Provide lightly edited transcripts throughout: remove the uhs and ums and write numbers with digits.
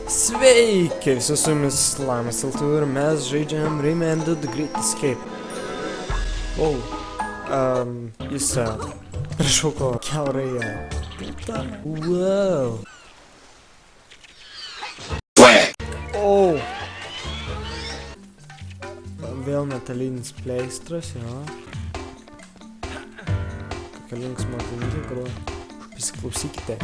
Sveiki, visi su jumis Lamas LT ir mes žaidžiam Rayman 2 The Great Escape. Jis prišauko kiaurąją. Wow. Vėl metalinis pleistras, jo. Kokia linksma dainelė groja. Pasiklausykite.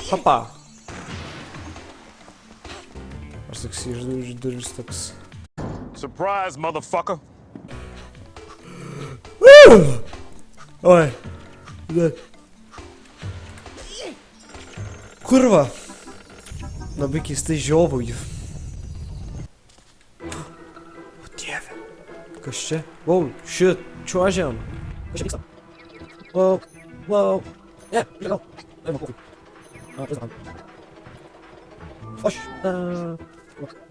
Papa. Aš toks išduris toks. Surprise, motherfucker! Oi. Kurva. Labai keistai žiovauju. O dieve. Kas čia? Wow, shit, čiuožiam. Kas čia vyksta? Wow. Ne, gal. Prezident. Aš.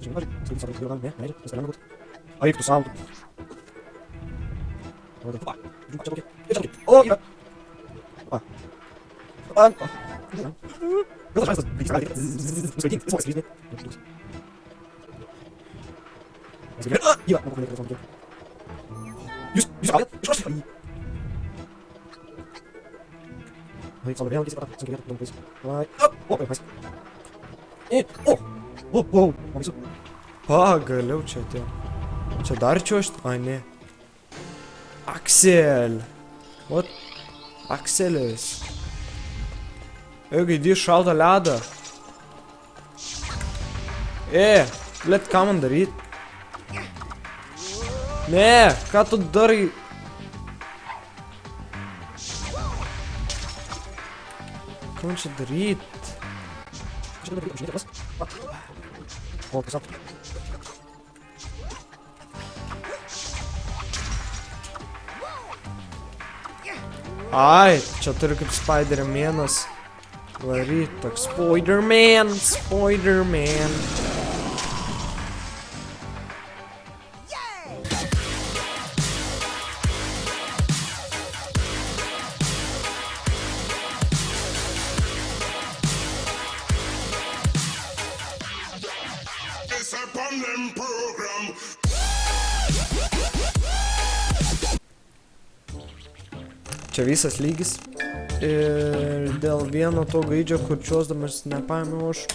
Žinai, ne, leidžia, eik tu sau. O, yra. Gal aš Jūs galite? Išrašyti. Eik sau, vėl keisi patą, sunkiai vietų, daug vaisių. O, vaisių. O, vaisių. Pagaliau čia atėjo. Čia dar čiuošt? A, ne. Aksel. What? Akselis. Gaidi šaltą ledą. Blet, ką man daryt? Ne, ką tu darai? Ką man čia daryt? O, tiesiog. Ai, čia turiu kaip Spider-Manas varyt, toks Spider-Man. Čia visas lygis. Ir dėl vieno to gaidžio, kur čiuosdamas nepaėmiau aš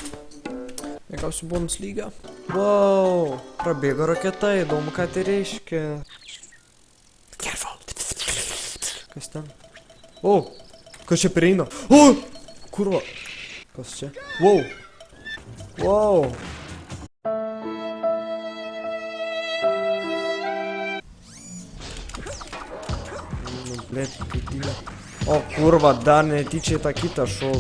negausiu bonus lygio. Wow, prabėgo raketa, įdomu ką tai reiškia. Careful. Kas ten? O, kas čia prieina? O, kurva. Kas čia? Wow. Blet, kaitylė. O, kurva, dar netyčiai tą kitą šau.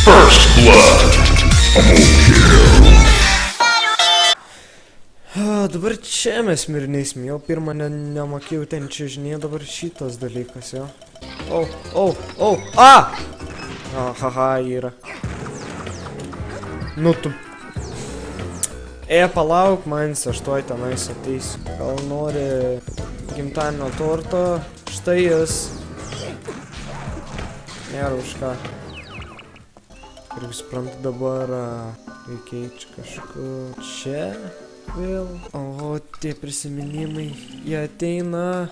First blood. Dabar čia mes mirinėsim, jau pirmą nemokėjau ten čia žinė, dabar šitas dalykas, jo. Haha, yra. Nu tu. Palauk manis, aš tuoj tenais ateisiu. Gal nori gimtadienio torto, štai jis. Nėra už ką. Ir suprantu dabar reikia eiti kažkur čia vėl. O, tie prisiminimai, jie ateina.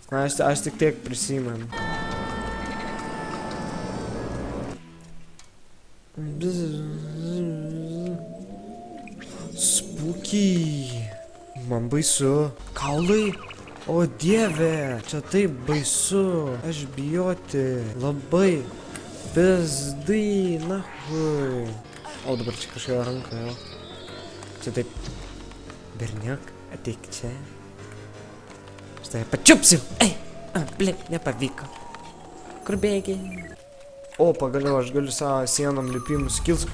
Aš tik tiek prisimenu. Spooky. Man baisu. Kaulai? O dieve, čia taip baisu. Aš bijoti. Labai. Pizdai, na hui. O dabar čia kažkokia ranka jau. Čia taip. Berniuk, ateik čia. Štai pačiupsiu. Ei, blin, nepavyko. Kur bėgi? O, pagaliau aš galiu savo sienom lipimų skills.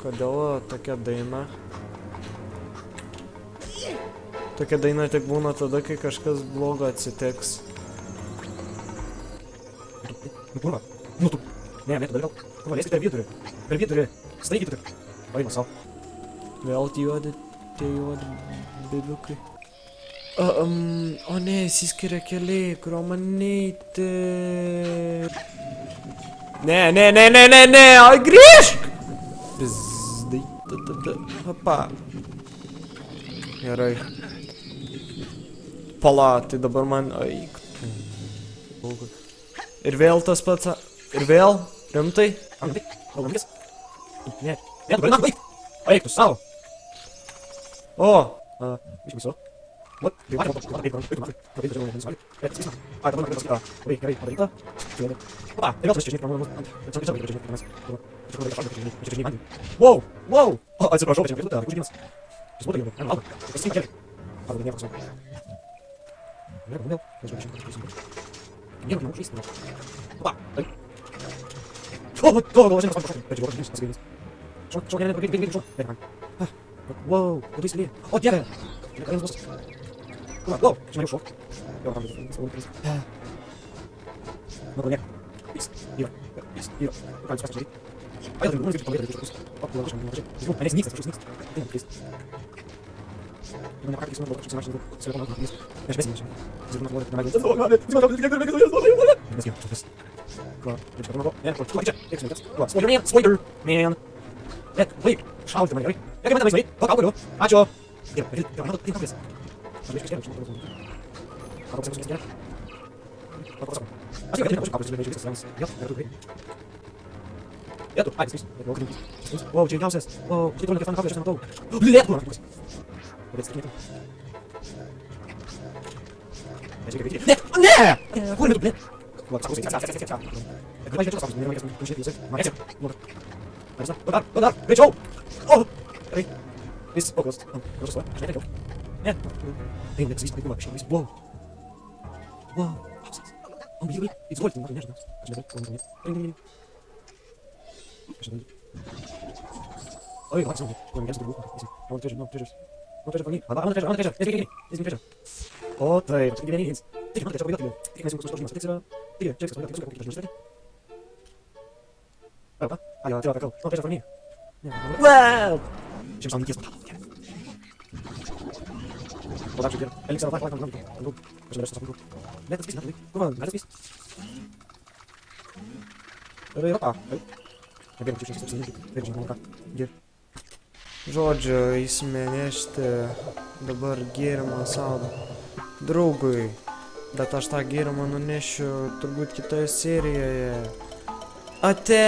Kodėl tokia daina? Tokia daina tik būna tada, kai kažkas blogo atsitiks. Kurva, nu tu. Ne, dar vėl. Kurva, lėskit per vidurį. Per vidurį. Staigykite. Vaima sau. Vėl tie juodi bebiukai. O ne, įsiskiria keliai, kurio man neiti. Ne, grįžk! Pizdai. Opa. Gerai. Pala, tai dabar man... Aik. Ir vėl tas pats... Ir vėl? Rimtai? Rimtai? Rimtai? Ne, tu gali man baigt! Eik tu savo! O! Išviso. Vat, tai vakar, eik man, padaryta žiauriai, nesuvalgyk. Bet, sakysime. Ai, dabar man pasakyta. Labai gerai padaryta. Žiūrėdė. Opa, tai vėl tas čia žinai, pramonė ant... Bet čia reikia žinai, mes. Čia reikia šalti, čia žinai, man. Wow! Wow! O, atsiprašau, čia nepirktų, kur žinimas. Čia būtų jau, alba. Kas tik keli. Arba nieko kažko. Nieko, vėl. Nežinau, nieko, neužžįsti. Opa, tai. O, žinai, man pašokti. Bet čia buvo žinai, pasigainis. Šok, ne, greit, šok. Bėg man. Wow, labai įsilieja. O, dieve! Karinis bosas. Wow, žinai, jau šok. Jau, tam reikia, nu, nieko. Pys, yra. Ką jūs pasakyti? Ai, tai būna, kaip palėtų kažkokius. O, labai žinai, žinai. Manęs nyksta, kažkoks nyksta. Tai man keista. Man nepakai, kad kažkoks mašinas, sveikam, nes aš besimė, žinai. Zirguna, nori, nevaidinti. Mes jau, kažkas. Ką, čia pirma, ne, čia, reiks nekas. Spoiler, man. Bet, baig, šauti man gerai. Gerai, man vaizmai, gal galiu. Ačiū. Gerai, man tai kapės. Aš reiškia skėliau, žinau, ką pasakysiu skėliau. Ką pasakysiu. Aš tik kažkaip kapės, žinai, viskas ramas. Vėl, tu greitai. Vietu, ai, viskas. Vėl, greitai. Wow, čia ilgiausias. Wow, štai toliau nekės man kapės, aš nematau. Lietu, man kapės. Vėl, skirkėtų. Aš reikia greitai. Ne! Kur metu, blėt? Va, sakau, Dar, greičiau! O! Gerai. Vis, o, kas? Aš nereikiau. Ne. Tai nekas vyksta, vaikų, aš wow. Wow. O, bijau, įsivolti, man nežinau. Aš nežinau, Aš nežinau. Oi, gal, savo, man geras turbūt. Man treasure. O, taip, čia gyvenys. Tik, man treasure, pagal, tik mes jau kažkas žinimas. Tik, čia viskas, pagal, Opa, ai, ela tirou a cacau. Não, deixa pra mim. Uau! Deixa eu só me aqui. Vou dar o cheiro. Ele que vai, não. Deixa eu ver se tá com Meta difícil, né? Como é? Meta difícil. Opa. É bem, deixa eu ver se colocar. Žodžiu, įsimenešti dabar gėrimą savo draugui. Bet aš tą gėrimą nunešiu turbūt kitoje serijoje. Ate!